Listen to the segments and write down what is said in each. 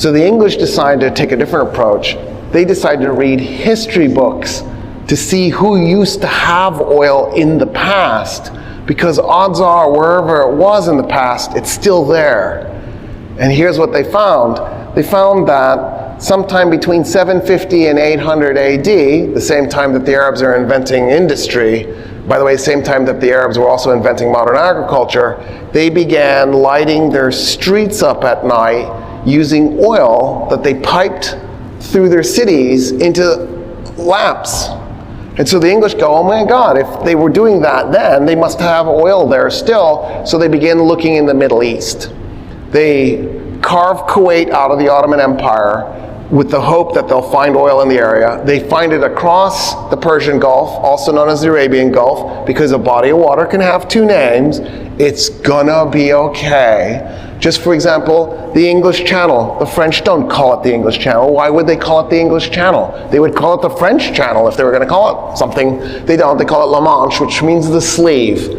So the English decided to take a different approach. They decided to read history books to see who used to have oil in the past, because odds are wherever it was in the past, it's still there. And here's what they found. They found that sometime between 750 and 800 AD, the same time that the Arabs are inventing industry, by the way, same time that the Arabs were also inventing modern agriculture, they began lighting their streets up at night using oil that they piped through their cities into lamps. And so the English go, oh my God, if they were doing that then, they must have oil there still. So they began looking in the Middle East. They carved Kuwait out of the Ottoman Empire with the hope that they'll find oil in the area. They find it across the Persian Gulf, also known as the Arabian Gulf, because a body of water can have two names. It's gonna be okay. Just for example, the English Channel. The French don't call it the English Channel. Why would they call it the English Channel? They would call it the French Channel if they were gonna call it something. They don't, they call it La Manche, which means the sleeve.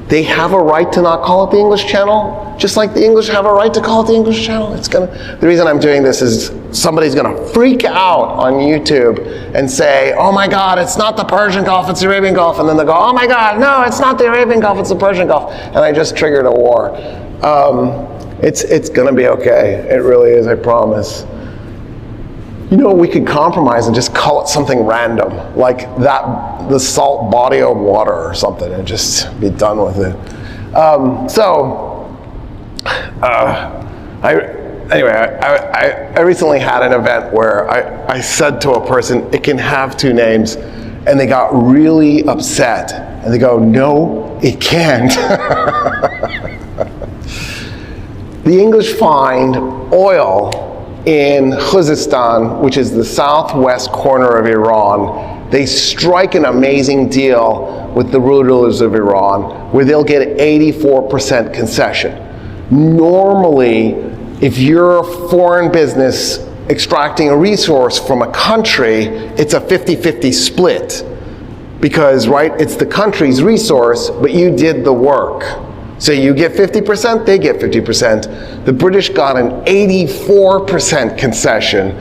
They have a right to not call it the English Channel, just like the English have a right to call it the English Channel. The reason I'm doing this is somebody's gonna freak out on YouTube and say, oh my God, it's not the Persian Gulf, it's the Arabian Gulf. And then they go, oh my God, no, it's not the Arabian Gulf, it's the Persian Gulf. And I just triggered a war. It's gonna be okay. It really is, I promise. You know, we could compromise and just call it something random, like the salt body of water or something, and just be done with it. I recently had an event where I said to a person, it can have two names, and they got really upset. And they go, no, it can't. The English find oil in Khuzestan, which is the southwest corner of Iran. They strike an amazing deal with the rulers of Iran where they'll get 84% concession. Normally, if you're a foreign business extracting a resource from a country, it's a 50-50 split. Because, right, it's the country's resource, but you did the work. So you get 50%, they get 50%. The British got an 84% concession,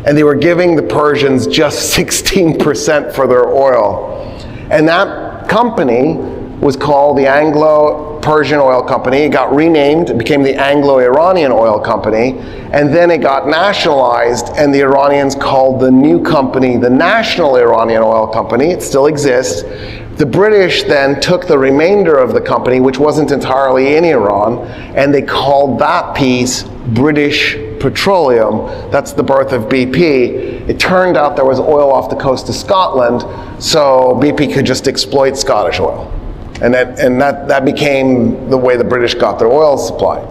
and they were giving the Persians just 16% for their oil. And that company was called the Anglo-Persian Oil Company. It got renamed, it became the Anglo-Iranian Oil Company, and then it got nationalized, and the Iranians called the new company the National Iranian Oil Company. It still exists. The British then took the remainder of the company, which wasn't entirely in Iran, and they called that piece British Petroleum. That's the birth of BP. It turned out there was oil off the coast of Scotland, so BP could just exploit Scottish oil. And that became the way the British got their oil supply.